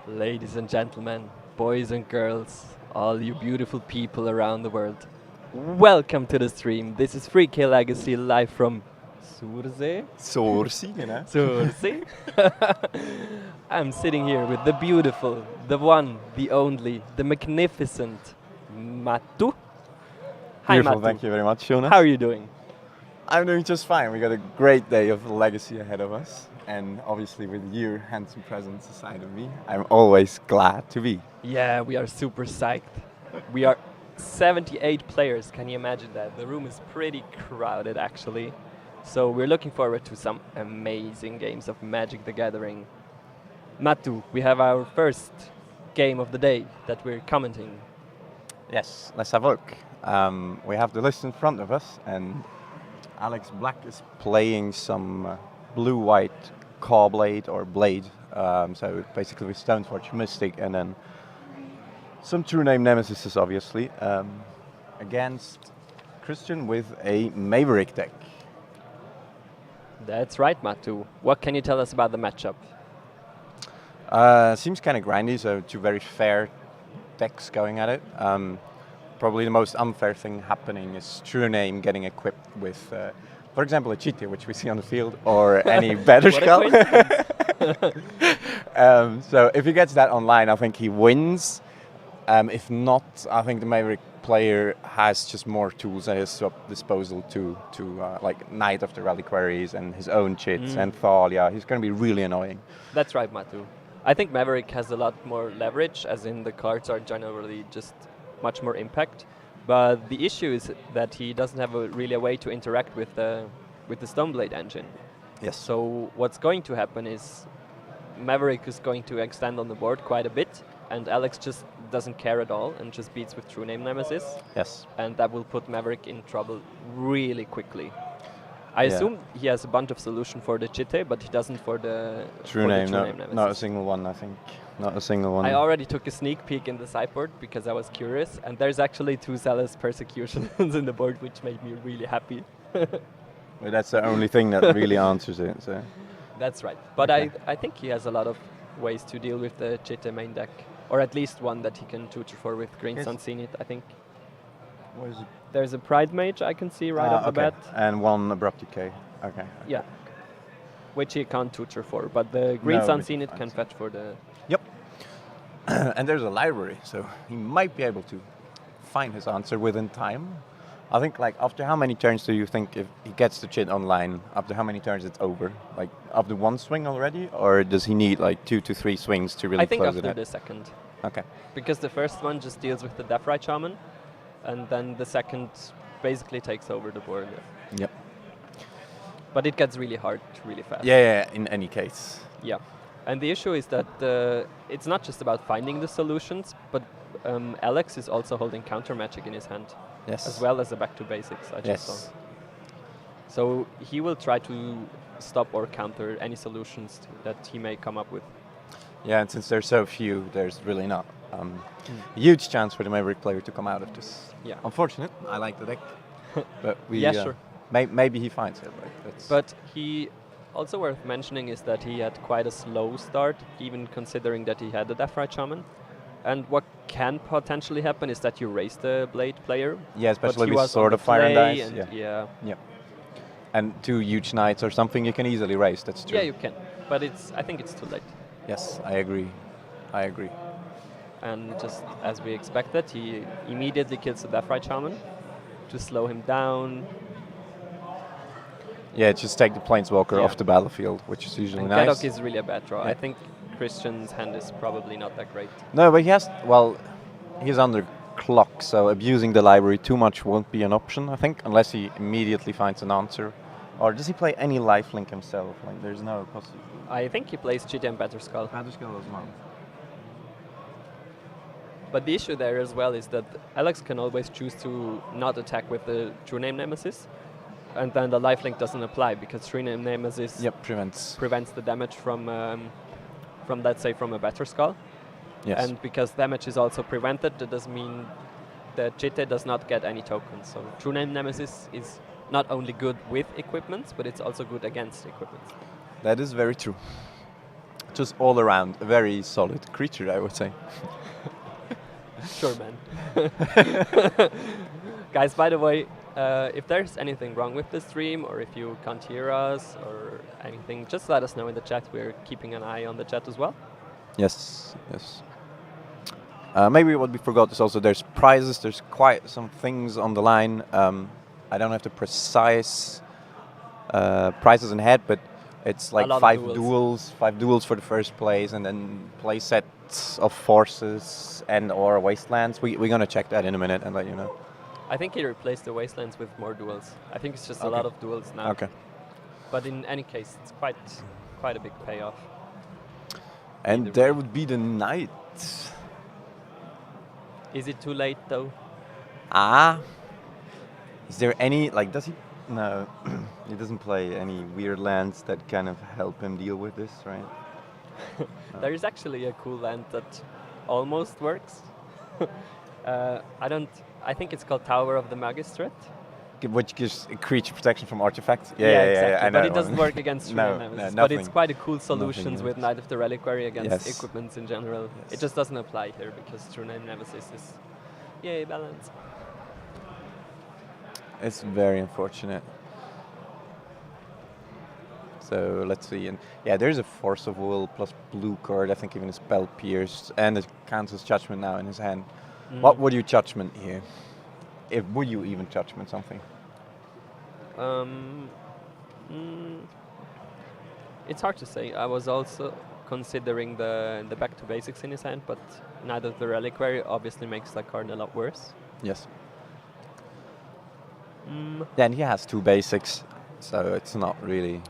Ladies and gentlemen, boys and girls, all you beautiful people around the world, welcome to the stream. This is 3K Legacy live from Sursee. Sursee, Sursee. I'm sitting here with the beautiful, the one, the only, the magnificent Matu. Hi, Beautiful, Matu. thank you very much, Jonas. How are you doing? I'm doing just fine. We got a great day of Legacy ahead of us. And obviously with your handsome presence aside of me, I'm always glad to be. Yeah, we are super psyched. We are 78 players, can you imagine that? The room is pretty crowded actually. So we're looking forward to some amazing games of Magic the Gathering. Matu, we have our first game of the day that we're commenting. Yes, let's have a look. We have the list in front of us, and Alex Black is playing some blue-white Caw-Blade or Blade. So basically with Stoneforge Mystic and then some True Name Nemesis, obviously, against Christian with a Maverick deck. That's right, Matu. What can you tell us about the matchup? Seems kind of grindy, so two very fair decks going at it. Probably the most unfair thing happening is True Name getting equipped with, for example, a Cheetah, which we see on the field, or any better skull. So if he gets that online, I think he wins. If not, I think the Maverick player has just more tools at his disposal to like Knight of the Reliquaries and his own chits and Thalia. He's going to be really annoying. That's right, Matu. I think Maverick has a lot more leverage, as in the cards are generally just much more impact. But the issue is that he doesn't have really a way to interact with the Stoneblade engine. Yes. So what's going to happen is Maverick is going to extend on the board quite a bit, and Alex just doesn't care at all and just beats with True Name Nemesis. Yes. And that will put Maverick in trouble really quickly. I assume he has a bunch of solution for the Chite, but he doesn't for the True Name. No, Nemesis. not a single one, I think. Not a single one. I already took a sneak peek in the sideboard because I was curious, and there's actually 2 Zealous Persecutions in the board, which made me really happy. But that's the only thing that really answers it. So. That's right. But Okay. I think he has a lot of ways to deal with the Chite main deck, or at least one that he can tutor for with Green Yes. Sun Zenith, I think. What is it? There's a Pride Mage I can see right off the bat. And one Abrupt Decay. Okay. Yeah. Which he can't tutor for, but the Green No, Sun which he Zenith can't. can fetch for the... Yep. And there's a library, so he might be able to find his answer within time. I think, like, after how many turns do you think if he gets the chit online, after how many turns it's over? Like, after one swing already? Or does he need, like, 2 to 3 swings to really I think close after it out? the second. Okay. Because the first one just deals with the Deathrite Shaman, and then the second basically takes over the board. Yep. But it gets really hard really fast. Yeah, in any case. Yeah. And the issue is that it's not just about finding the solutions, but Alex is also holding counter magic in his hand, Yes. as well as a back to basics, I just Yes. saw. So he will try to stop or counter any solutions that he may come up with. Yeah, and since there's so few, there's really not a huge chance for the Maverick player to come out of this. Yeah. Unfortunate. I like the deck. But we, Yeah, sure. Maybe he finds it. Like, that's But he also worth mentioning is that he had quite a slow start, even considering that he had the Deathrite Shaman. And what can potentially happen is that you raise the Blade player. yeah, but especially he with was Sword on of the Fire and play Ice. yeah. And 2 huge knights or something you can easily raise. That's true. Yeah, you can. But I think it's too late. Yes, I agree. And just as we expected, he immediately kills the Deathrite Shaman to slow him down. Yeah, just take the Planeswalker Yeah. off the battlefield, which is usually And nice. Gadok is really a bad draw. Yeah. I think Christian's hand is probably not that great. No, but he's under clock, so abusing the library too much won't be an option, I think, unless he immediately finds an answer. Or does he play any lifelink himself? Like, there's no possibility. I think he plays Chite and Batterskull. Batterskull as well. But the issue there as well is that Alex can always choose to not attack with the True Name Nemesis, and then the lifelink doesn't apply because True Name Nemesis Yep, prevents. prevents the damage from let's say from a Batterskull. Yes. And because damage is also prevented, that does mean that Chite does not get any tokens. So True Name Nemesis is not only good with equipments, but it's also good against equipments. That is very true. just all around a very solid creature, I would say. Sure, man. Guys, by the way, if there's anything wrong with the stream, or if you can't hear us, or anything, just let us know in the chat. We're keeping an eye on the chat as well. Yes, yes. Maybe what we forgot is also there's prizes. There's quite some things on the line. I don't have the precise prizes in head, but it's like lot of five duels. duels for the first place, and then play sets of forces and or wastelands. We're gonna check that in a minute and let you know. I think he replaced the Wastelands with more duels. I think it's just a Okay. lot of duels now. Okay. But in any case, it's quite a big payoff. And Either there way. would be the knight. Is it too late though? Is there any, like, does he? No, he doesn't play any weird lands that kind of help him deal with this, right? There is actually a cool land that almost works. I think it's called Tower of the Magistrate. Which gives a creature protection from artifacts. Exactly. I know But that it doesn't one. work against No, True no, Nemesis. But nothing. it's quite a cool solutions Nothing with is. Knight of the Reliquary against Yes. equipments in general. Yes. It just doesn't apply here because True Nemesis is, yay, balance. It's very unfortunate. So let's see, and yeah, there's a Force of Will plus blue card. I think even a Spell Pierce, and it counts as Judgment now in his hand. What would you Judgment here? Would you even Judgment something? It's hard to say. I was also considering the back to basics in his hand, but Knight of the Reliquary obviously makes that card a lot worse. Yes. Then he has 2 basics, so it's not really.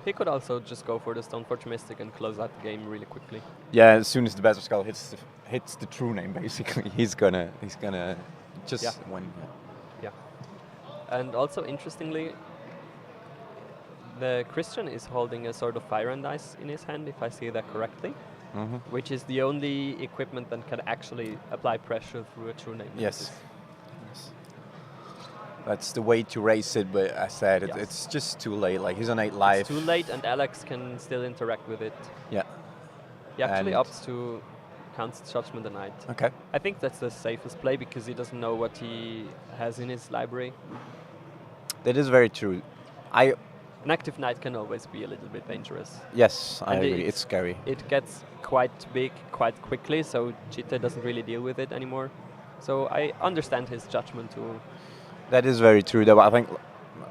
He could also just go for the Stoneforge Mystic and close out the game really quickly. Yeah, as soon as the Battle Skull hits the true name, basically, he's gonna just win. Yeah. And also, interestingly, the Christian is holding a sort of Fire and Ice in his hand, if I see that correctly, which is the only equipment that can actually apply pressure through a true name. Yes. That's the way to race it, but I said Yes. it's just too late. Like, he's on 8 life. It's too late, and Alex can still interact with it. Yeah. He actually And- opts to counts Judgment the Knight. Okay. I think that's the safest play because he doesn't know what he has in his library. That is very true. An active knight can always be a little bit dangerous. Yes, I And agree. It's scary. It gets quite big quite quickly, so Chite doesn't really deal with it anymore. So I understand his judgment too. That is very true, though. I think,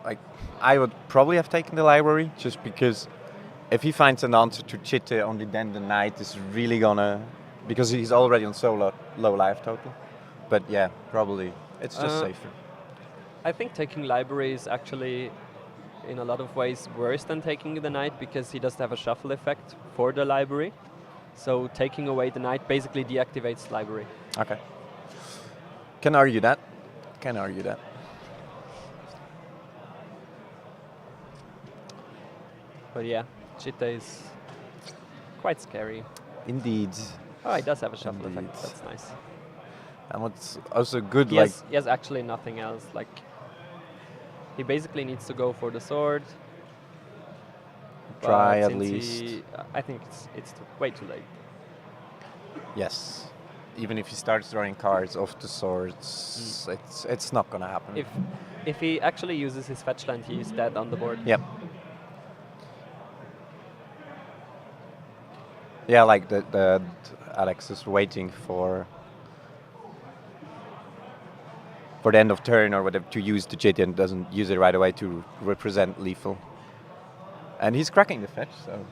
like, I would probably have taken the library just because if he finds an answer to Chite, only then the knight is really gonna, because he's already on so low life total. But yeah, probably it's just safer. I think taking library is actually, in a lot of ways, worse than taking the knight because he does have a shuffle effect for the library. So taking away the knight basically deactivates library. Okay. Can argue that. Can argue that. But yeah, Chite is quite scary. Indeed. Oh, he does have a shuffle Indeed. effect. That's nice. And what's also good, He has actually nothing else. Like, he basically needs to go for the sword. Try but at since least. I think it's way too late. Yes. Even if he starts drawing cards off the swords, it's not gonna happen. If he actually uses his fetch land, he's dead on the board. Yep. Yeah, like the Alex is waiting for the end of turn or whatever to use the Chite and doesn't use it right away to represent lethal. And he's cracking the fetch, so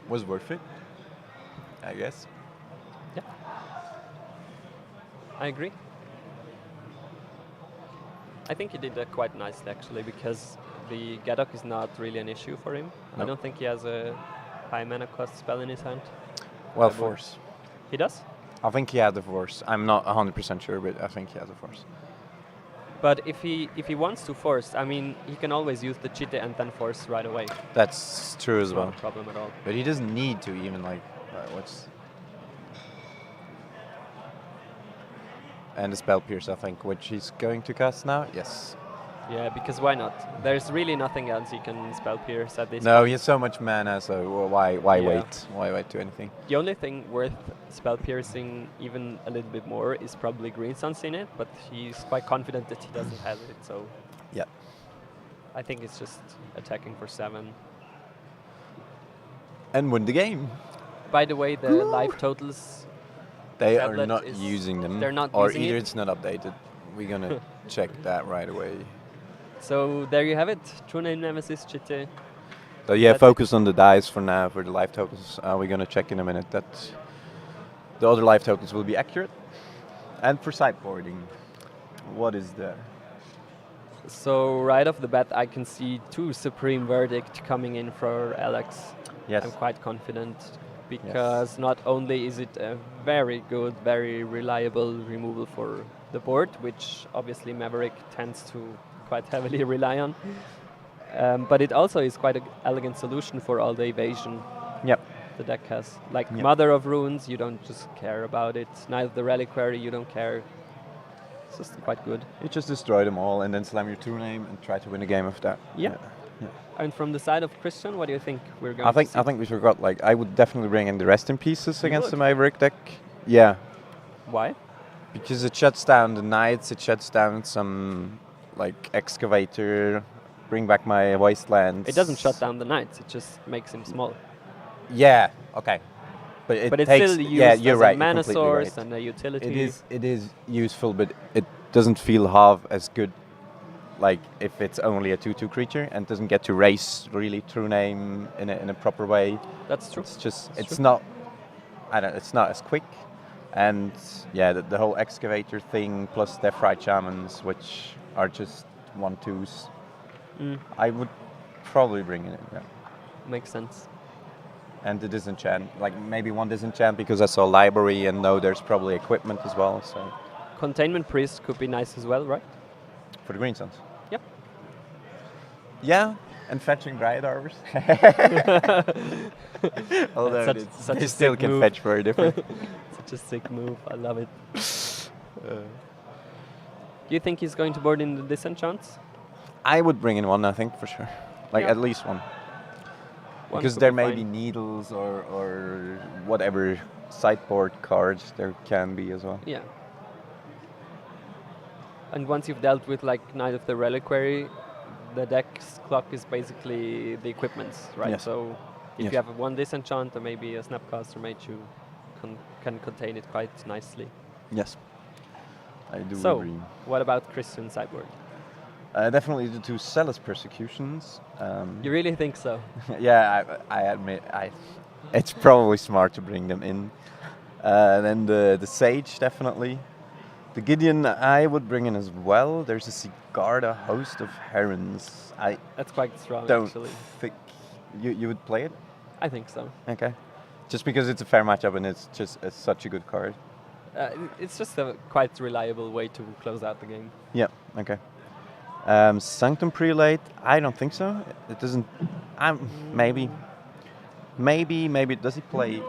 was worth it, I guess. Yeah. I agree. I think he did that quite nicely actually because the Gadok is not really an issue for him. I No. don't think he has a high mana cost spell in his hand. Well, That would- force. He does? I think he had the force. I'm not 100% sure, but I think he has the force. But if he wants to force, I mean, he can always use the Chite and then force right away. That's true as It's well. not a problem at all. But he doesn't need to even, like, what's... And the Spell Pierce, I think, which he's going to cast now. Yes. Yeah, because why not? There's really nothing else you can spell pierce at this No, point. he has so much mana, so why Yeah. wait? Why wait to anything? The only thing worth spell piercing even a little bit more is probably Green Sun's in it, but he's quite confident that he doesn't have it, so Yeah. I think it's just attacking for 7. And win the game. By the way, the life totals, They are tablet not is- using them. they're not or using either it. it's not updated. We're gonna check that right away. so there you have it. True Name Nemesis GT. So yeah, That's it. focus on the dice for now for the life totals. We're gonna check in a minute that the other life totals will be accurate. And for sideboarding, what is there? So right off the bat, I can see 2 Supreme Verdict coming in for Alex. Yes. I'm quite confident because not only is it a very good, very reliable removal for the board, which obviously Maverick tends to quite heavily rely on, but it also is quite an elegant solution for all the evasion Yep. the deck has. Like Yep. Mother of Runes, you don't just care about it. Neither the Reliquary, you don't care. It's just quite good. You just destroy them all and then slam your true name and try to win a game of that. Yeah. And from the side of Christian, what do you think we're going to see? I think we forgot. Like, I would definitely bring in the rest in pieces You against would? the Maverick deck. Yeah, Why? because it shuts down the knights. It shuts down some like excavator. Bring back my wastelands. It doesn't shut down the knights, it just makes him small. Yeah. Okay. But it But it's takes. still used Yeah, you're as right. a mana you're completely source right. and a utility. It is useful, but it doesn't feel half as good. Like if it's only a 2/2 creature and doesn't get to race really true name in a proper way. That's true. It's just It's it's true. not. I don't. It's not as quick, and yeah, the whole excavator thing plus Death Rite Shamans, which are just 1/2s. Mm, I would probably bring it in. Yeah. makes sense. And the disenchant, like maybe one disenchant because I saw library and know there's probably equipment as well. So Containment Priest could be nice as well, right? for the Green Suns. Yep. Yeah, and fetching Dryad Arbors. Although Such- it's- such they a still sick can move. fetch very different. Such a sick move. I love it. Do you think he's going to board in the disenchants? I would bring in one, I think, for sure. Like Yeah. at least one. One Because could there be may fine. be needles or whatever sideboard cards there can be as well. Yeah. And once you've dealt with like Knight of the Reliquary, the deck's clock is basically the equipments, right? Yes. So if Yes. you have one disenchant or maybe a Snapcaster Mage, you can contain it quite nicely. Yes. I do So, agree. what about Christian sideboard? Definitely the two Celis Persecutions. You really think so? Yeah, I admit it's probably smart to bring them in. Then the Sage, definitely. The Gideon, I would bring in as well. There's a Sigarda Host of Herons. I That's quite strong, don't actually. think you would play it. I think so. Okay. Just because it's a fair matchup and it's just such a good card. It's just a quite reliable way to close out the game. Yeah. Okay. Sanctum Prelate, I don't think so. It doesn't. Maybe. Does he play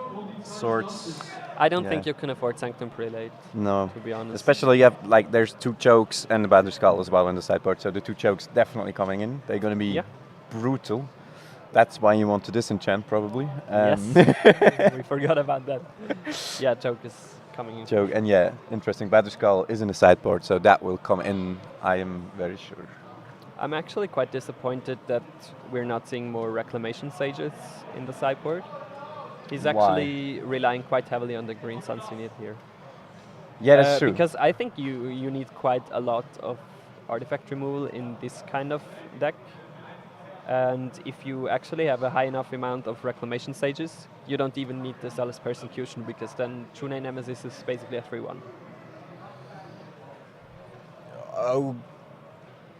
Swords? I don't Yeah. think you can afford Sanctum Prelate, No. to be honest. Especially you have like there's two chokes and the Battle Skull as well in the sideboard, so the two chokes definitely coming in. They're going to be Yeah. brutal. That's why you want to disenchant probably. Yes, we forgot about that. Yeah, Choke is coming in. Choke and yeah, interesting. Battle Skull is in the sideboard, so that will come in. I am very sure. I'm actually quite disappointed that we're not seeing more Reclamation Sages in the sideboard. He's Why? actually relying quite heavily on the Green Sun Unit here. Yeah, that's true. Because I think you need quite a lot of artifact removal in this kind of deck. And if you actually have a high enough amount of Reclamation Sages, you don't even need the Zealous Persecution, because then True Name Nemesis is basically a 3-1.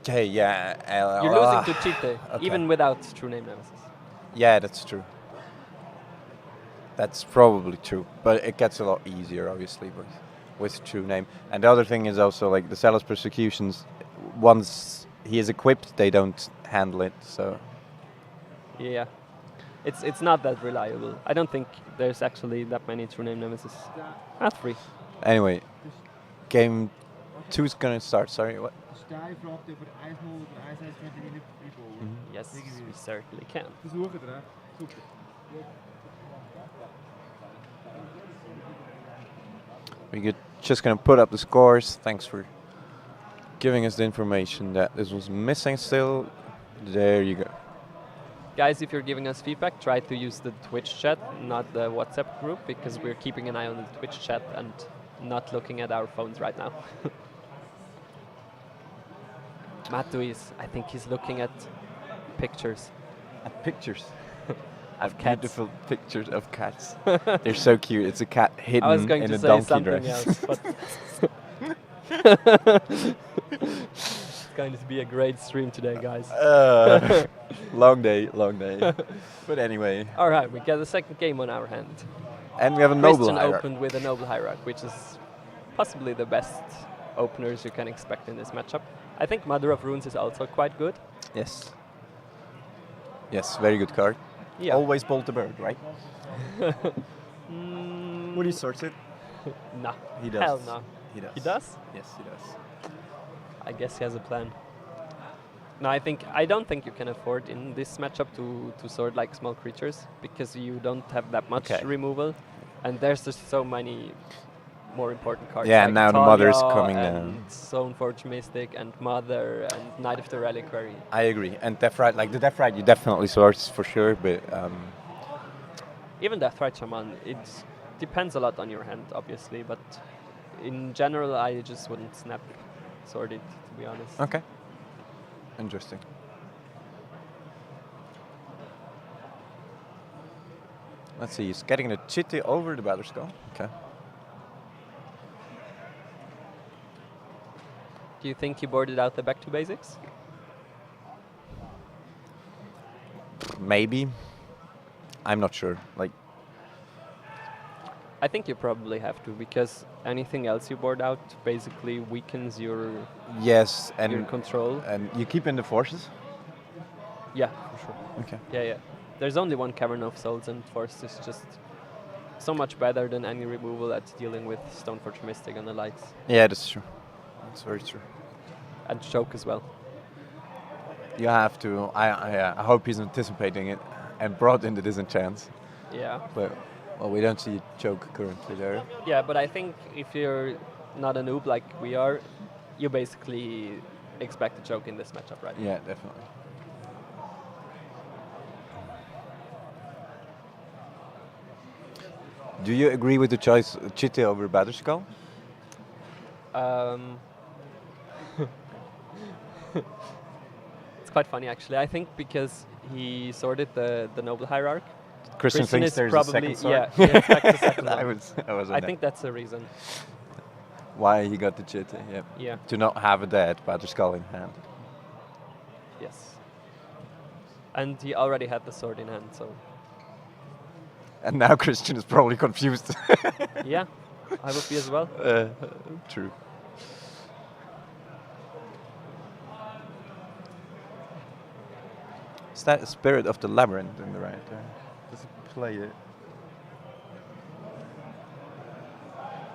Okay, yeah. You're losing to Cheetah, okay. even without True Name Nemesis. Yeah, that's true. That's probably true, but it gets a lot easier, obviously, with true name. And the other thing is also like the Zealous Persecutions. Once he is equipped, they don't handle it. So Yeah, it's not that reliable. I don't think there's actually that many True Name Nemesis. 3. anyway, game Who's gonna start? Sorry, what? Stijf fragt over ijsmol, de ijsijs 20 minuten people. Yes, we certainly can. Versuch het, hè? Super. We're just gonna put up the scores. Thanks for giving us the information that this was missing still. There you go. Guys, if you're giving us feedback, try to use the Twitch chat, not the WhatsApp group, because we're keeping an eye on the Twitch chat and not looking at our phones right now. Matu I think he's looking at pictures. At pictures. Of At cats. beautiful pictures of cats. They're so cute. It's a cat hidden I was going in to a say donkey something dress. else, but it's going to be a great stream today, guys. Long day, long day. But anyway, All right, we get a second game on our hand. and we have a noble Christian hierarch. opened with a Noble Hierarch, which is possibly the best openers you can expect in this matchup. I think Mother of Runes is also quite good. Yes. Yes, very good card. Yeah. Always bolt the bird, right? Mm, Would he sort it? nah. He does. Hell no. He does. He does? Yes, he does. I guess he has a plan. No, I don't think you can afford in this matchup to sword like small creatures because you don't have that much Okay. removal, and there's just so many more important cards. Yeah, like and now the Mother is Talia coming and down. Stoneforge Mystic and Mother and Knight of the Reliquary. I agree. And Deathrite, like the Deathrite, you definitely swords for sure, but Even Deathrite Shaman, it depends a lot on your hand, obviously, but in general, I just wouldn't snap sword it, to be honest. okay. Interesting. Let's see, he's getting the Chitty over the Battle Skull. Okay. Do you think he boarded out the back to basics? Maybe. I'm not sure. Like, I think you probably have to, because anything else you board out basically weakens your yes, your and control. you keep in the forces. Yeah, for sure. Okay. Yeah. There's only one Cavern of Souls, and Force is just so much better than any removal at dealing with Stoneforge Mystic and the likes. Yeah, that's true. That's very true. And Choke as well. You have to. I hope he's anticipating it and brought in the disenchants. Yeah. But well, we don't see a choke currently there. Yeah, but I think if you're not a noob like we are, you basically expect a choke in this matchup, right? Yeah, definitely. Do you agree with the choice Chitty over Batterskull? It's quite funny actually. I think because he sorted the Noble Hierarch. Christian thinks is there's a probably second sword. he expects a second I one. was. I think that's the reason. why he got the Chitty. Yeah. Yeah. To not have a dead Batterskull in hand. Yes. And he already had the sword in hand, so And now Christian is probably confused. yeah, I would be as well. True. Is that a Spirit of the Labyrinth in the right there? Does he play it?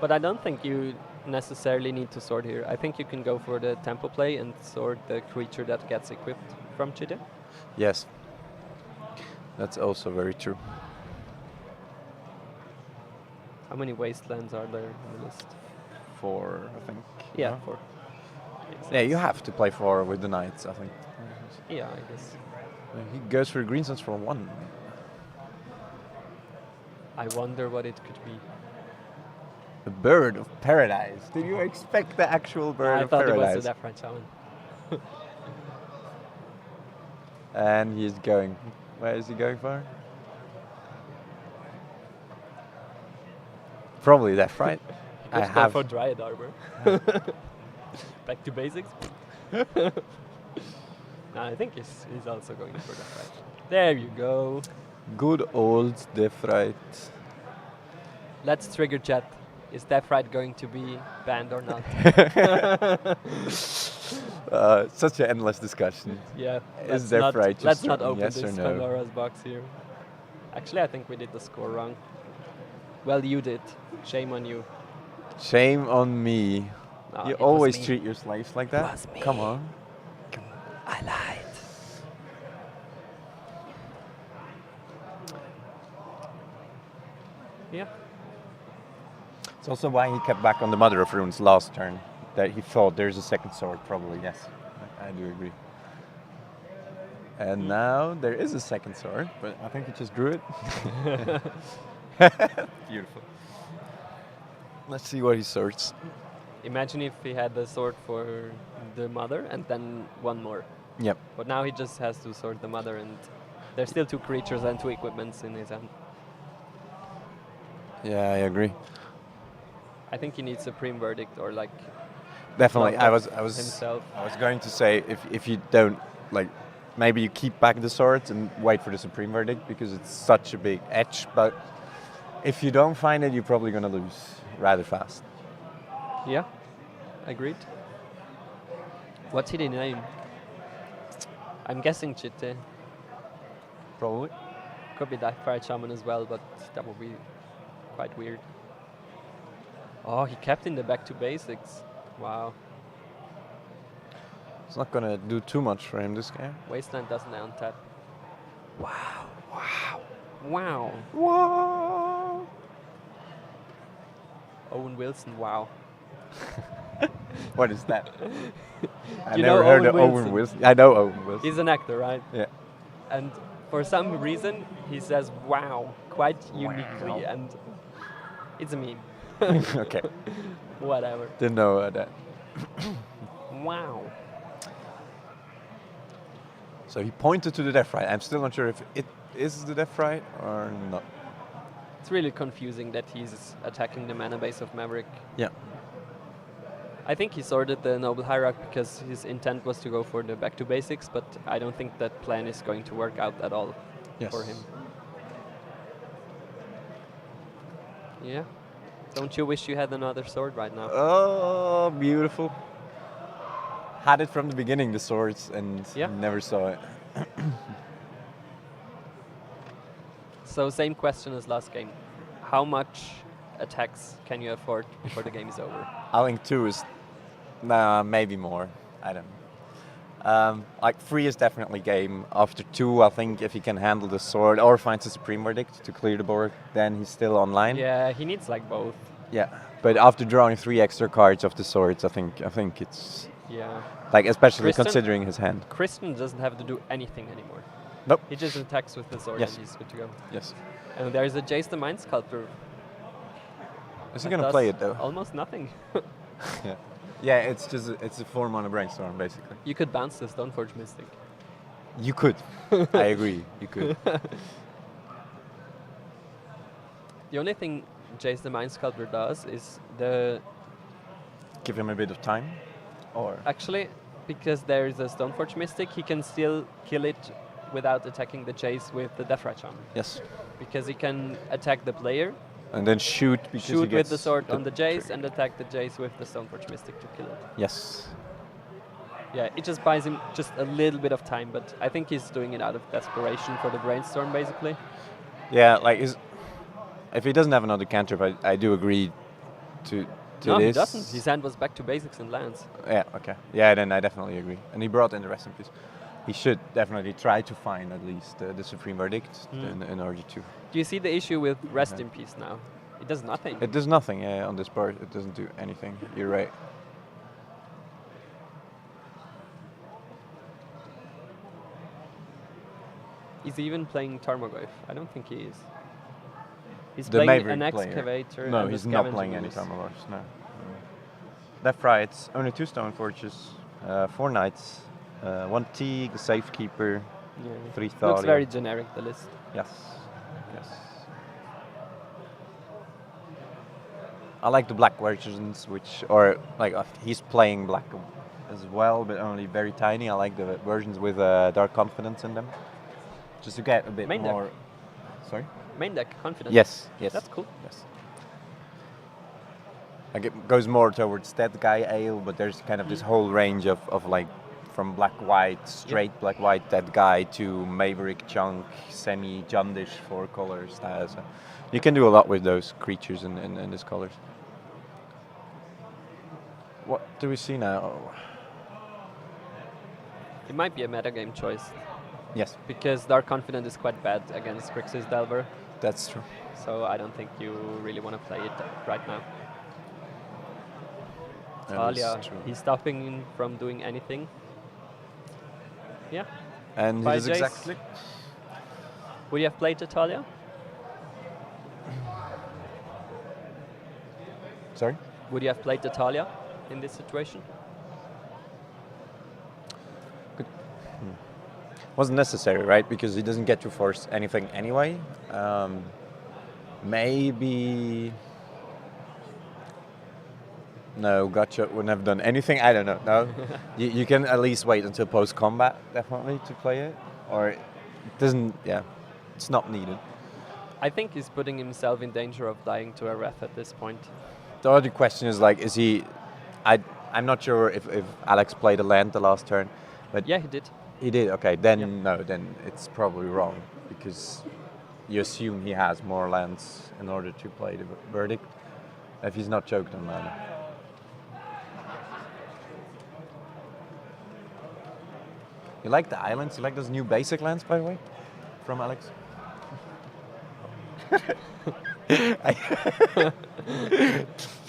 But I don't think you necessarily need to sword here. I think you can go for the tempo play and sword the creature that gets equipped from Chide. Yes. That's also very true. How many wastelands are there on the list? 4, I think. Yeah, no? 4. Yeah, you have to play 4 with the Knights, I think. Yeah, I guess. He goes for Green Suns for 1. I wonder what it could be. The Bird of Paradise. Did you expect the actual Bird I of thought Paradise? it was a different shaman. And he's going. Where is he going for? Probably left, right? I Let's go have. for Dryad Arbor. Back to basics. No, I think he's also going for that right. There you go. Good old Deathrite. Let's trigger chat. Is Deathrite going to be banned or not? Such an endless discussion. Yeah. Is let's Deathrite just let's not strong, open yes or this no? Pandora's box here. Actually, I think we did the score wrong. Well, you did. Shame on you. Shame on me. No, You it was always me. treat your slaves like that. was me. Come on. I lied. Yeah. It's also why he kept back on the Mother of Runes last turn. That he thought there's a second sword, probably, yes. I do agree. And now there is a second sword, but I think he just drew it. Beautiful. Let's see what he sorts. Imagine if he had the sword for the mother and then one more. Yep. But now he just has to sort the mother, and there's still 2 creatures and 2 equipments in his hand. Yeah, I agree. I think he needs Supreme Verdict or like Definitely. block I was himself. I was going to say if you don't like, maybe you keep back the swords and wait for the Supreme Verdict because it's such a big edge. But if you don't find it, you're probably gonna lose rather fast. Yeah, agreed. What's his name? I'm guessing Chitte. Probably. Could be that Fire Shaman as well, but that would be quite weird. Oh, he kept in the back to basics. Wow. It's not gonna do too much for him this game. Wasteland doesn't untap. Wow. Wow. Wow. Whoa! Owen Wilson, wow. What is that? I You never know heard Owen of Owen Wilson? Wilson. I know Owen Wilson. He's an actor, right? Yeah. And for some reason, he says wow quite uniquely, Wow. and it's a meme. Okay. Whatever. Didn't know that. Wow. So he pointed to the Death Rite. I'm still not sure if it is the Death Rite or not. It's really confusing that he's attacking the mana base of Maverick. Yeah. I think he sorted the Noble Hierarch because his intent was to go for the back to basics, but I don't think that plan is going to work out at all for him. Yeah. Don't you wish you had another sword right now? Oh, beautiful. Had it from the beginning, the swords, and Yeah. never saw it. So same question as last game. How much attacks can you afford before the game is over? I think 2 is, maybe more. I don't know. Like 3 is definitely game. After 2, I think if he can handle the sword or finds a Supreme Verdict to clear the board, then he's still online. Yeah, he needs like both. Yeah. But after drawing 3 extra cards of the swords, I think it's Yeah. like, especially Kristen? considering his hand. Kristen doesn't have to do anything anymore. Nope. He just attacks with the sword Yes. and he's good to go. Yes. And there's a Jace the Mind Sculptor. Is he that gonna does play it though? Almost nothing. Yeah. Yeah, it's just it's a form on a brainstorm basically. You could bounce the Stoneforge Mystic. You could. I agree. You could. The only thing Jace the Mind Sculptor does is the... Give him a bit of time. Or Actually, because there is a Stoneforge Mystic, he can still kill it without attacking the Jace with the Death Rat Charm. yes. Because he can attack the player, And then shoot because he shoot with gets the sword on the Jace, trigger. and attack the Jace with the Stoneforge Mystic to kill it. Yes. Yeah, it just buys him just a little bit of time, but I think he's doing it out of desperation for the brainstorm, basically. Yeah, like if he doesn't have another cantrip, I do agree to No, this. he doesn't. His hand was back to basics and lands. Yeah, okay. Yeah, then I definitely agree. And he brought in the rest in peace. He should definitely try to find at least the Supreme Verdict in order to. Do you see the issue with Rest in Peace now? It does nothing. It does nothing on this board. It doesn't do anything. You're right. Is he even playing Tarmogoyf? I don't think he is. He's The playing Maverick an player. Excavator. No, and a he's not Scavenging playing any Ooze. Tarmogoyfs, no. Left, right, only 2 Stone Forges, 4 Knights, 1 Teague, Safekeeper, Yeah. 3 Looks Thalia. very generic, the list. Yes, yes. I like the black versions, he's playing black as well, but only very tiny. I like the versions with Dark Confidence in them, just to get a bit Main deck. more. Sorry. Main deck, confident. Yes, yes. That's cool. Yes. Like it goes more towards that guy ale, but there's kind of this whole range of like from black white, straight black white that guy to Maverick chunk, semi Jundish 4 colors. So you can do a lot with those creatures in these colors. What do we see now? It might be a metagame choice Yes, because Dark Confident is quite bad against Grixis Delver, that's true. so I don't think you really want to play it right now. That is Talia, true. he's stopping him from doing anything. Yeah. And By he does Jace. exactly. Would you have played the Talia? Sorry? Would you have played the Talia in this situation? Wasn't necessary, right? Because he doesn't get to force anything anyway. Maybe. No, Gotcha wouldn't have done anything. I don't know. No, you can at least wait until post combat, definitely, to play it, or it doesn't. Yeah, it's not needed. I think he's putting himself in danger of dying to a Wrath at this point. The other question is like, is he? I'm not sure if Alex played a land the last turn, but Yeah, he did. he did. Okay, then Yeah. no, then it's probably wrong because you assume he has more lands in order to play the verdict if he's not choked on mana. You like the islands? You like those new basic lands, by the way, from Alex?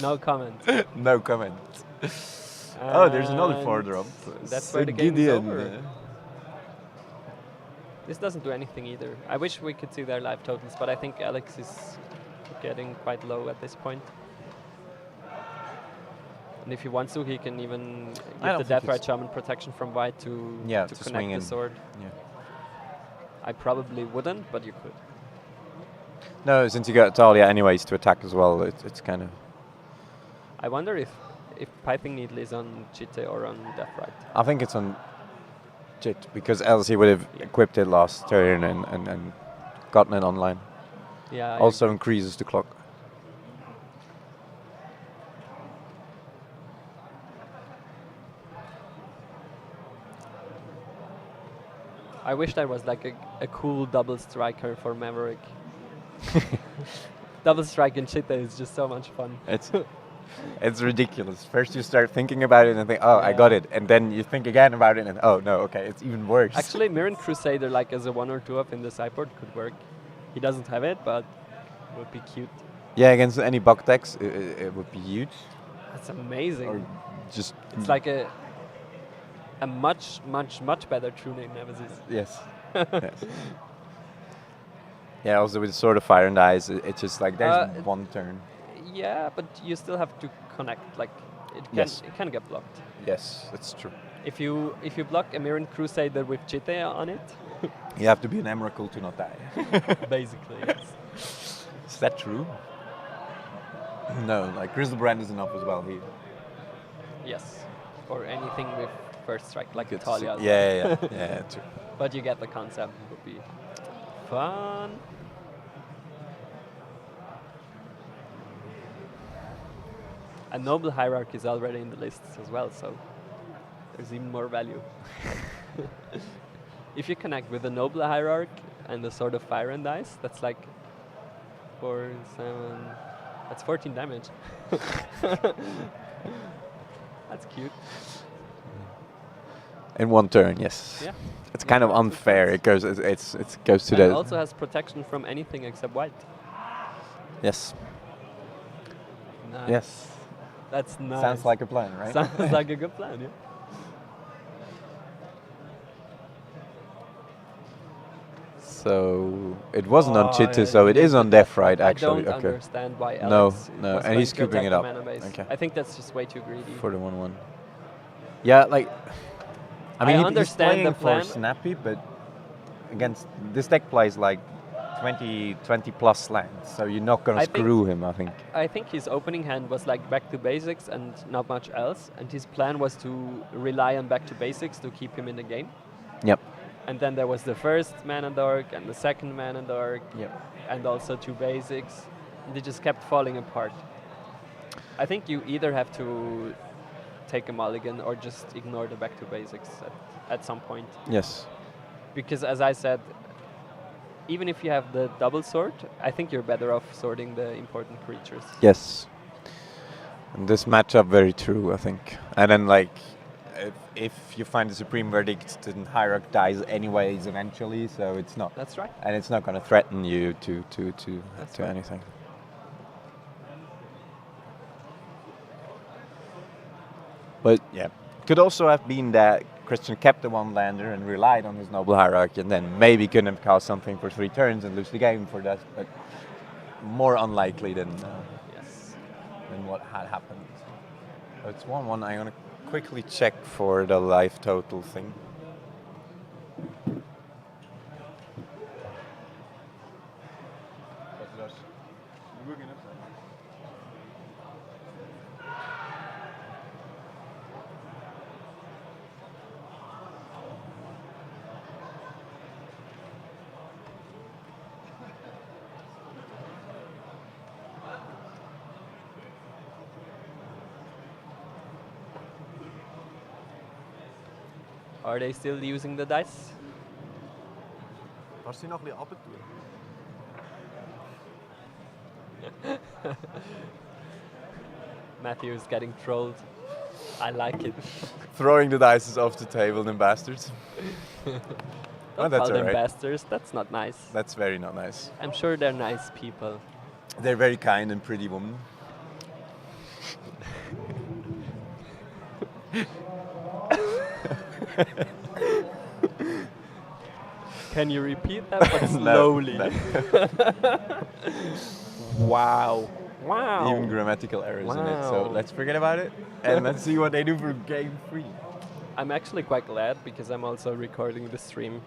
No comment. No comment. Oh, there's another And 4-drop. That's where the game is Gideon. over. This doesn't do anything either. I wish we could see their life totals, but I think Alex is getting quite low at this point. And if he wants to, he can even I don't give the think Deathrite it's- Shaman protection from white to to connect swing the in. sword. Yeah. I probably wouldn't, but you could. No, since you got Talia anyways to attack as well, it's kind of. I wonder if Piping Needle is on Chite or on Deathrite. I think it's on Jit because else he would have equipped it last turn and gotten it online. Yeah. I Also agree. increases the clock. I wish there was like a cool double striker for Maverick. Double strike in Chita is just so much fun. It's ridiculous. First you start thinking about it and think, oh, I got Yeah. it, and then you think again about it and oh no, okay, it's even worse. Actually, Mirren Crusader, like as a 1 or 2 up in the sideboard, could work. He doesn't have it, but would be cute. Yeah, against any buck decks, it would be huge. That's amazing. Or just It's like a much better True Name Nemesis. yes. Yes. Yeah, also with Sword of Fire and Ice, it's just like there's one turn. Yeah, but you still have to connect. Like it can get blocked. Yes, that's true. If you block a Mirren Crusader with Chite on it, You have to be an Emrakul to not die. basically, yes. Is that true? No, like Crystal Brand is enough as well. Yes. Or anything with first strike, like It's- Italia. Yeah, yeah, true. But you get the concept. It would be fun. A Noble Hierarch is already in the lists as well, so there's even more value. If you connect with a Noble Hierarch and the Sword of Fire and Ice, that's like 4, 7... That's 14 damage. That's cute. In one turn, yes. Yeah. It's kind of One turn, 2 unfair. turns. It goes to And it the also has protection from anything except white. yes. Nice. Yes. That's nice. Sounds like a plan, right? Sounds like a good plan, yeah. So it wasn't on Oh, Chitta, so it is on Deathrite I actually. don't Okay. understand why No, Alex no, was and going he's to scooping attack it the up. mana base. Okay. I think that's just way too greedy. For the 1/1. Yeah, like I mean, he's understand playing the plan. for snappy, but against this deck plays like 20 plus lands, so you're not gonna I think- screw him. I think. I think his opening hand was like back to basics and not much else, and his plan was to rely on back to basics to keep him in the game. Yep. And then there was the first Mana Dark and the second Mana Dark, Yep. and also 2 basics. And they just kept falling apart. I think you either have to take a mulligan or just ignore the back to basics at some point. Yes. Because as I said, even if you have the double sword, I think you're better off sorting the important creatures. Yes. And this matchup very true, I think. And then like, if you find the supreme verdict, then Hierarch dies anyways eventually, so it's not. That's right. And it's not going to threaten you to That's right. anything. But yeah, could also have been that Christian kept the one lander and relied on his noble hierarchy, and then maybe couldn't have cast something for 3 turns and lose the game for that. But more unlikely than Yes. than what had happened. So it's 1-1. I'm gonna quickly check for the life total thing. Are they still using the dice? Was hij nog niet op het doen? Matthew is getting trolled. I like it. Throwing the dice off the table, them bastards. Don't that's call them alright. bastards. That's not nice. That's very not nice. I'm sure they're nice people. They're very kind and pretty women. Can you repeat that, but slowly? No. Wow. Wow. Even grammatical errors in it. So Wow. let's forget about it and let's see what they do for game 3. I'm actually quite glad because I'm also recording the stream.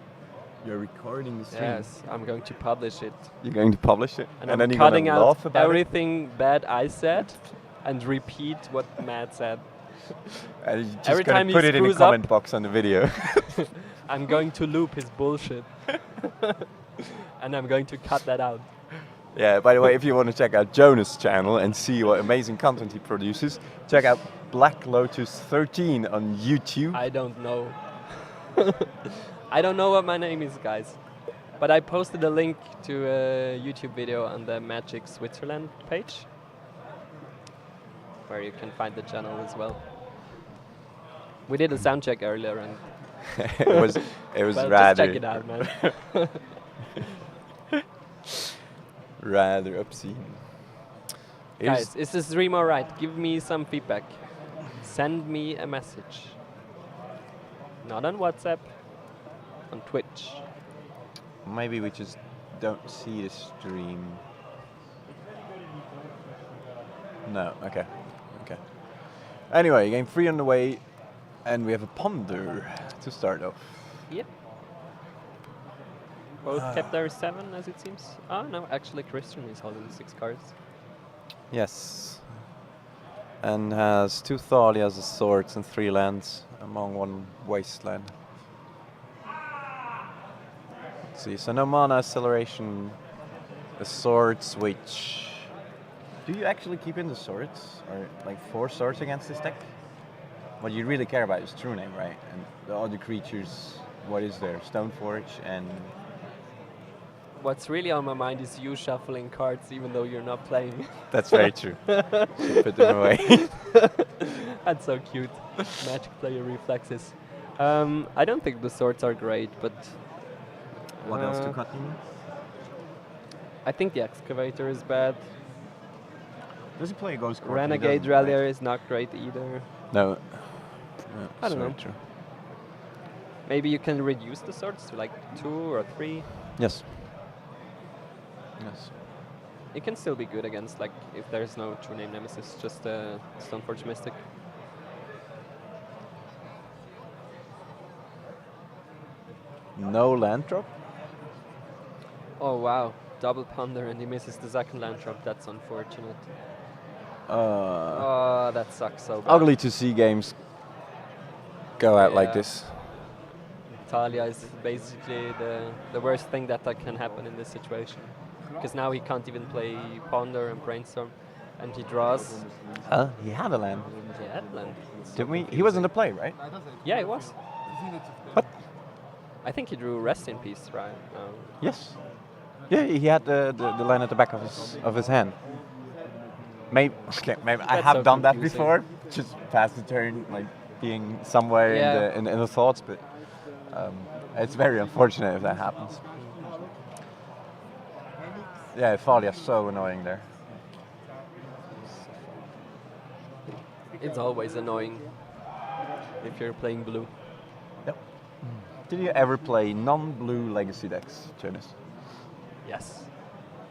You're recording the stream. Yes, I'm going to publish it. You're going to publish it, And then I'm you're cutting gonna out laugh about everything bad I said and repeat what Matt said. it. And you're just every gonna time he put it in the screws comment up- box on the video. I'm going to loop his bullshit. And I'm going to cut that out. Yeah, by the way, if you want to check out Jonas' channel and see what amazing content he produces, check out Black Lotus 13 on YouTube. I don't know. I don't know what my name is, guys. But I posted a link to a YouTube video on the Magic Switzerland page, where you can find the channel as well. We did a sound check earlier, and it was well, rather just check it out, man. rather obscene. Here's- Guys, is this stream alright? Give me some feedback. Send me a message. Not on WhatsApp, on Twitch. maybe we just don't see the stream. No, okay. Anyway, game 3 on the way, and we have a ponder to start off. Yep. Both kept their 7, as it seems. Oh no, actually Christian is holding 6 cards. Yes. And has 2 Thalias, a swords, and 3 lands, among 1 wasteland. Let's see, so no mana, acceleration, the swords, which... Do you actually keep in the swords? Or like 4 swords against this deck? What you really care about is True Name, right? And the other creatures, what is there? Stoneforge and... What's really on my mind is you shuffling cards even though you're not playing. That's very true. Should put them away. That's so cute. Magic player reflexes. I don't think the swords are great, but What else to cut in? I think the excavator is bad. Does he play a Ghost Court? Renegade Rallier is not great either. No. I don't sorry, know. True. Maybe you can reduce the swords to like 2 or 3. Yes. Yes. It can still be good against, like, if there's no True Name Nemesis, just a Stoneforge Mystic. No land drop? Oh wow, double ponder and he misses the second land drop. That's unfortunate. Oh, that sucks so bad. Ugly to see games go out like Yeah. this. Talia is basically the worst thing that can happen in this situation. Because now he can't even play Ponder and Brainstorm. And he draws. He had a land. He had land. It's so Did we? He confusing. was in the play, right? Yeah, he was. What? I think he drew Rest in Peace, right? No. Yes. Yeah, he had the line at the back of his hand. Maybe, okay, maybe I That's have so done that confusing. before. Just pass the turn, like being somewhere Yeah. in the thoughts, but it's very unfortunate if that happens. Yeah, Thalia's so annoying there. It's always annoying if you're playing blue. Yep. Did you ever play non-blue legacy decks, Jonas? Yes.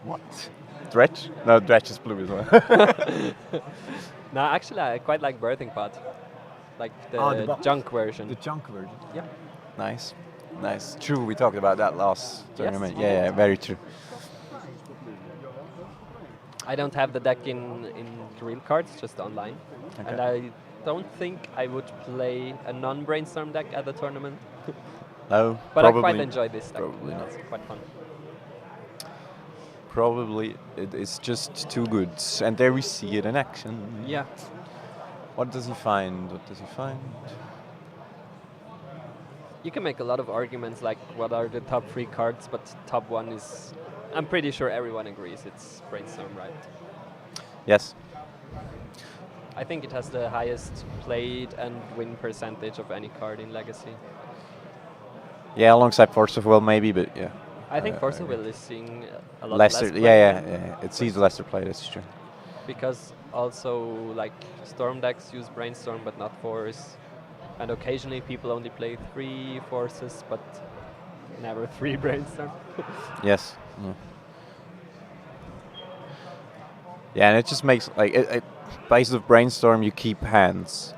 What? Dredge? No, Dredge is blue as well. No, actually, I quite like Birthing Pod. Like the, Oh, the box. junk version. The chunk version. Yeah. Nice. Nice. True, we talked about that last Yes, tournament. we Yeah, did. yeah, very true. I don't have the deck in real cards, just online. Okay. And I don't think I would play a non-brainstorm deck at the tournament. No, But probably, I quite enjoy this deck. probably not. It's quite fun. Probably it is just too good. And there we see it in action. Yeah. What does he find? What does he find? You can make a lot of arguments like what are the top 3 cards, but top 1 is, I'm pretty sure everyone agrees it's Brainstorm, right? Yes. I think it has the highest played and win percentage of any card in Legacy. Yeah, alongside Force of Will maybe, but yeah. I think Force of agree. Will is seeing a lot Leicester, less play yeah. It sees Leicester play, that's true. because also like Storm decks use Brainstorm but not Force, and occasionally people only play 3 Forces but never 3 Brainstorm. Yes. Yeah. Yeah, and it just makes like it based of Brainstorm you keep hands,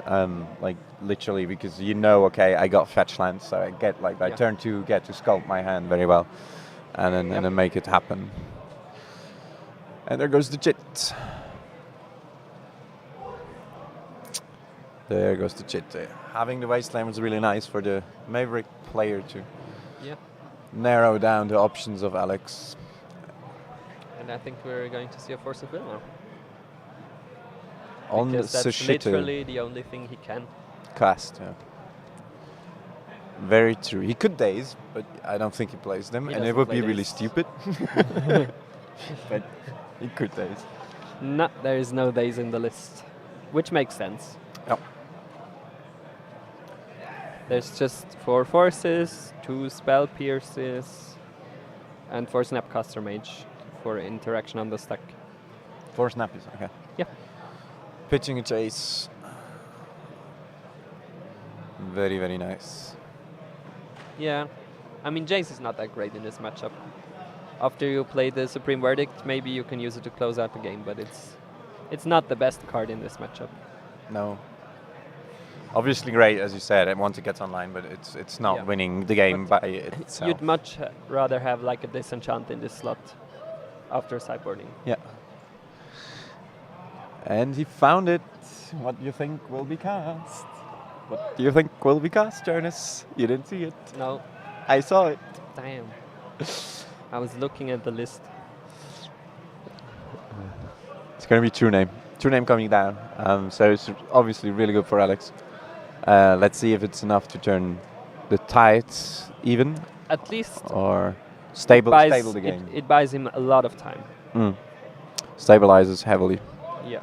like literally because you know, okay, I got fetch lands, so I get like by Yeah. turn 2 get to sculpt my hand very well, and then Yep. make it happen. And there goes the chit. There goes the chit. Having the Wasteland was really nice for the Maverick player to Yeah, narrow down the options of Alex. and I think we're going to see a Force of Will now. On Because that's Sursee literally the only thing he can. cast, yeah. Very true. He could daze, but I don't think he plays them, He and it doesn't would play be really daze. stupid. But he could daze. No, there is no days in the list, which makes sense. Yep. There's just 4 Forces, 2 Spell Pierces, and 4 Snapcaster Mage for interaction on the stack. 4 snappies, okay. Yeah. Pitching a chase. Very, very nice. Yeah, I mean Jace is not that great in this matchup. After you play the Supreme Verdict, maybe you can use it to close out the game, but it's not the best card in this matchup. No. Obviously great, as you said, and once it gets online, but it's not Yeah. winning the game But by itself. You'd much rather have like a Disenchant in this slot after sideboarding. Yeah. And he found it. What do you think will be cast? What do you think will be cast, Jonas? You didn't see it. No, I saw it. damn. I was looking at the list. It's going to be True Name. True Name coming down. So it's obviously really good for Alex. Let's see if it's enough to turn the tides even At least or stable the game. it buys him a lot of time. Stabilizes heavily. Yeah.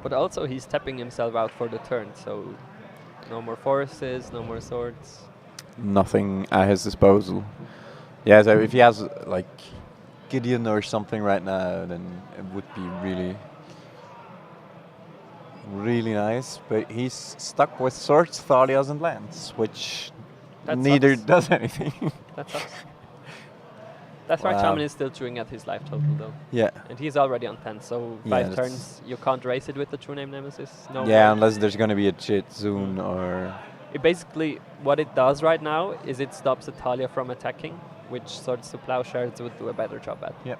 But also he's tapping himself out for the turn, so no more Forces, no more Swords. Nothing at his disposal. Yeah, so if he has like Gideon or something right now, then it would be really, really nice. But he's stuck with Swords, Thalias, and Lands, which That neither sucks. does anything. That sucks. That's why Wow. Shaman is still chewing at his life total though. Yeah. And he's already on 10, so Yeah, 5 that's- turns you can't raise it with the True Name Nemesis. No Yeah, more. unless there's going to be a cheat soon or... It basically, what it does right now is it stops Italia from attacking, which Swords to Plowshares would do a better job at. Yep.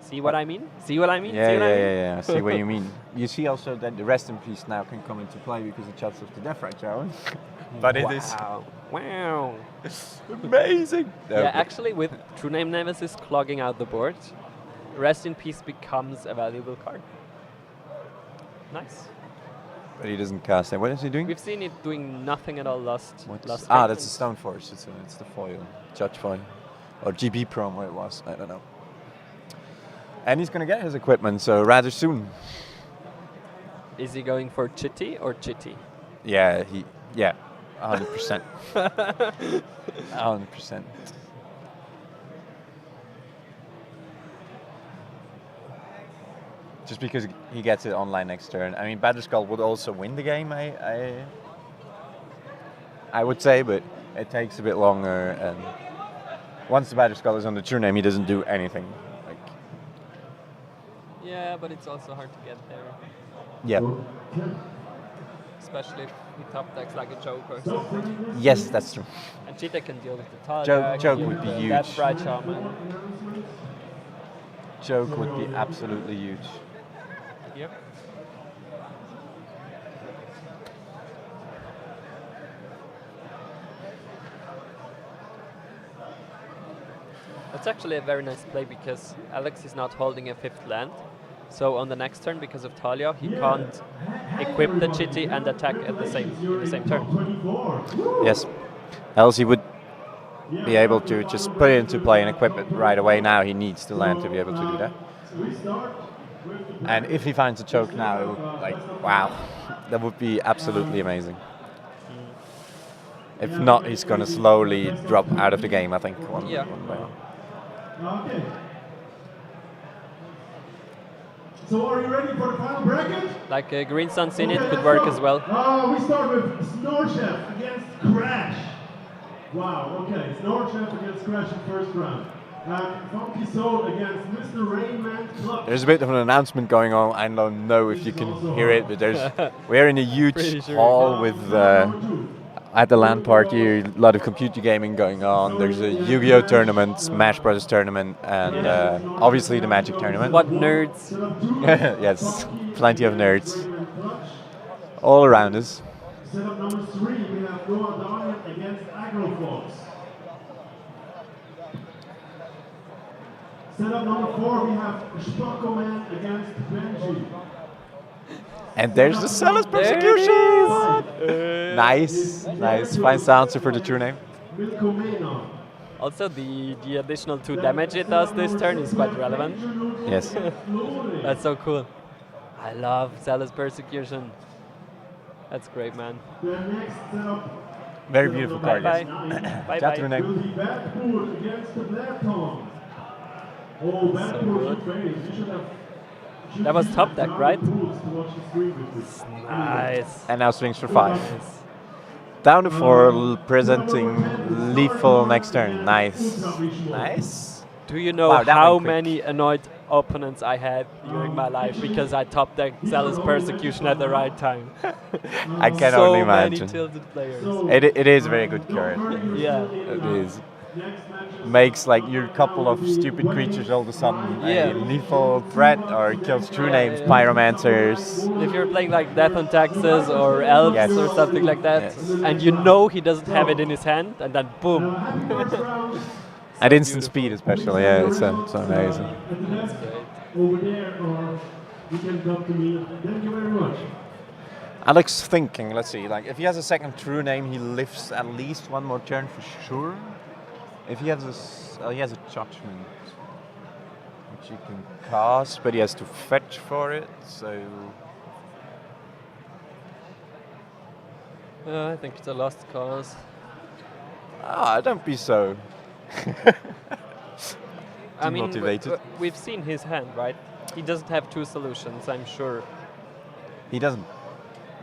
See what I mean? See what I mean? Yeah, See what I mean? yeah. I see what you mean. You see also that the Rest in Peace now can come into play because it shuts off the Death Right Shower. But it is Wow. amazing. Yeah, actually, with True Name Nemesis clogging out the board, Rest in Peace becomes a valuable card. Nice. But he doesn't cast it. What is he doing? We've seen it doing nothing at all last. That's turn. the Stone Force. It's the foil, Judge foil, or GB promo it was. I don't know. And he's gonna get his equipment so rather soon. Is he going for Chitty or Chitty? Yeah, 100%. 100%. Just because he gets it online next turn. I mean, Batterskull would also win the game, I would say, but it takes a bit longer. And once the Batterskull is on the true name, he doesn't do anything. Like, Yeah, but it's also hard to get there. yeah. Especially if he top decks like a joke or something. Yes, that's true. And Cheetah can deal with the Tal Joke deck, would be huge. Death Bright Shaman. Joke would be absolutely huge. Yep. That's actually a very nice play because Alex is not holding a fifth land. So on the next turn, because of Talia, he can't equip the Chitty and attack at the same turn. Yes. Else he would be able to just put it into play and equip it right away. Now he needs the land to be able to do that. And if he finds a choke now, it would, like, wow, that would be absolutely amazing. If not, he's going to slowly drop out of the game, I think. One by one. Okay. So are you ready for the final bracket? Like Green Sun's in it could work as well. We start with Snorchef against Crash. Wow, okay. Snorchef against Crash in first round. Funky Soul against Mr. Rainman Club. There's a bit of an announcement going on. I don't know if you can hear it, but we're in a huge hall with at the LAN party, a lot of computer gaming going on. There's a Yu-Gi-Oh tournament, Smash Brothers tournament, and obviously the Magic tournament. What nerds? Yes, plenty of nerds all around us. Setup number 3, we have Noah Daniel against AgroFox. Setup number 4, we have Spocko Man against Benji. And there's the Zealous Persecution! Nice. Finds the answer for the true name. Also, the additional 2 damage it does this turn is quite relevant. Yes. That's so cool. I love Zealous Persecution. That's great, man. Very beautiful card. Bye. Yes. Bye. Chat true name. So good. That was top deck, right? Nice. And now swings for 5. Down to 4, presenting lethal next turn. Nice. Do you know Wow, that how went quick. many annoyed opponents I had during my life because I top decked Zealous Persecution at the right time? I can so only many imagine. tilted players. It is a very good card. Yeah. It is. Makes like your couple of stupid creatures all of a sudden a lethal threat, or kills true names, pyromancers. If you're playing like Death on Taxes or Elves Yes. or something like that, Yes. and you know he doesn't have it in his hand, and then boom. At instant speed especially, yeah, it's amazing. That's great. Over there, or you can come to me. Thank you very much. Alex thinking, let's see, like if he has a second true name, he lives at least one more turn for sure. If he has he has a judgment, which he can cast, but he has to fetch for it, so... I think it's a lost cause. don't be so... I mean, motivated. we've seen his hand, right? He doesn't have 2 solutions, I'm sure. He doesn't.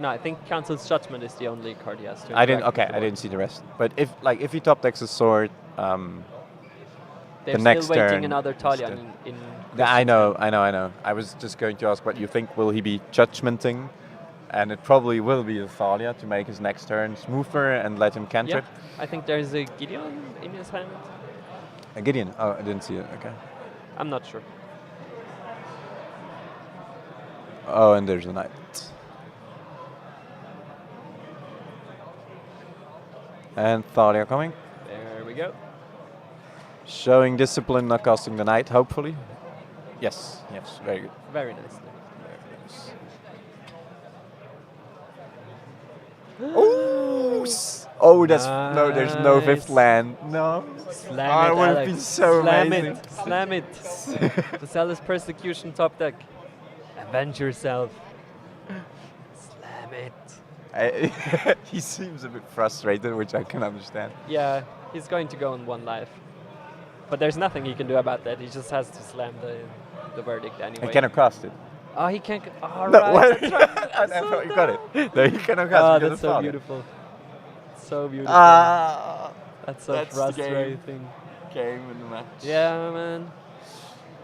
No, I think Council's Judgment is the only card he has to. I didn't. interact Okay, with the I board. didn't see the rest. But if he top decks a sword, They're next still waiting turn another Talia is in I know. I was just going to ask what you think. Will he be judgmenting? And it probably will be a Thalia to make his next turn smoother and let him cantrip. I think there's a Gideon in his hand. A Gideon. Oh, I didn't see it. Okay. I'm not sure. Oh, and there's a knight. And Thalia coming. There we go. Showing discipline, not casting the knight, hopefully. Yes, very good. Very nicely. Ooh, oh, that's no. There's no fifth Nice. land. No. Slam Oh, it, it would have Alex. been so Slam amazing. it. Slam it. The Zealous Persecution top deck. Avenge yourself. Slam it. He seems a bit frustrated, which I can understand. Yeah, he's going to go on one life. But there's nothing he can do about that. He just has to slam the verdict anyway. He cannot cast it. Oh, he can't. Oh, No, right. what? That's right. I That's so thought you got dumb. it. No, you cannot cast Oh, it because that's of so father. beautiful. So beautiful. Ah, That's so that's the game. frustrating. game in the match. Yeah, man.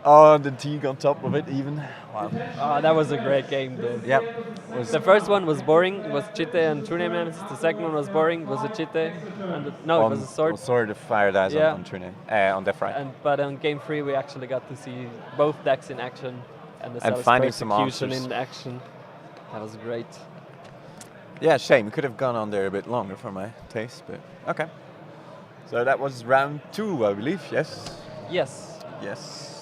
Oh, the Teague on top of it even. Wow. Oh, that was a great game, though. Yep. The first one was boring. It was Chite and True Name Nemesis. The second one was boring. It was a Chite. And no, it was a sword. Sword of Fire Dice Yeah. on True Name. On Death Right. But on game 3, we actually got to see both decks in action and the And Zealous finding some Persecution answers. in action. That was great. Yeah, shame. We could have gone on there a bit longer for my taste, but okay. So that was round 2, I believe. Yes. Yes. Yes.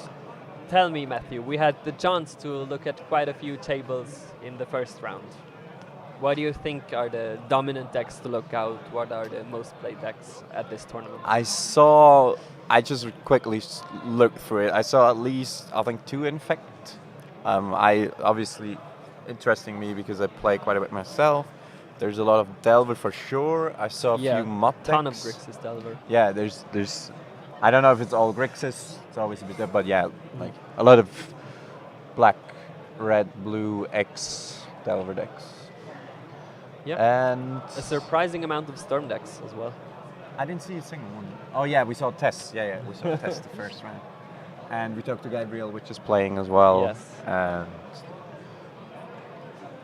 Tell me, Matthew, we had the chance to look at quite a few tables in the first round. What do you think are the dominant decks to look out? What are the most played decks at this tournament? I just quickly looked through it. I saw at least, I think, 2 Infect. I obviously interesting me because I play quite a bit myself. There's a lot of Delver for sure. I saw a few Mott decks. Ton of Grixis Delver. Yeah, there's I don't know if it's all Grixis. It's always a bit different, but yeah, like a lot of black, red, blue, X Delver decks. Yeah. And A surprising amount of Storm decks as well. I didn't see a single one. Oh yeah, we saw Tess. Yeah, we saw Tess the first round. And we talked to Gabriel, which is playing as well. Yes. And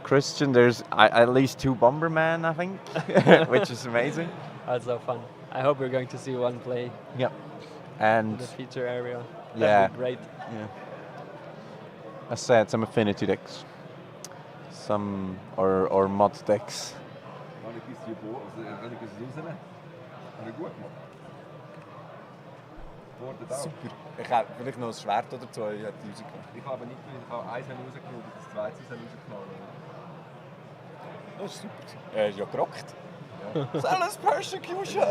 Christian, there's at least 2 Bomberman, I think, which is amazing. That's so fun. I hope we're going to see one play Yep. in And the feature area. yeah, That'd be great. yeah. I said some affinity decks, some or mod decks. Kan ik eens hierboven, kan ik eens zo zijn? Kan ik goed man. Wordt het auch. Super. Ich habe vielleicht noch ein Schwert oder 2 rausgenommen. Ich habe nicht, ich habe eins rausgenommen, das zweite ist rausgenommen. Das ist super. Ist ja gerockt. Zealous Persecution!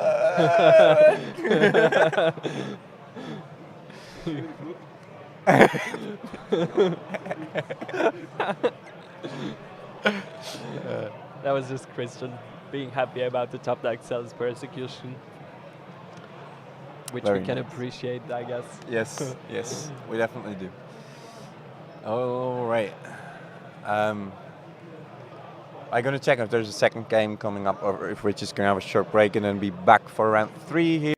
That was just Christian being happy about the top deck Zealous Persecution. Which Very we can nice. appreciate, I guess. Yes, yes, we definitely do. All right. I'm going to check if there's a second game coming up, or if we're just going to have a short break and then be back for round 3 here.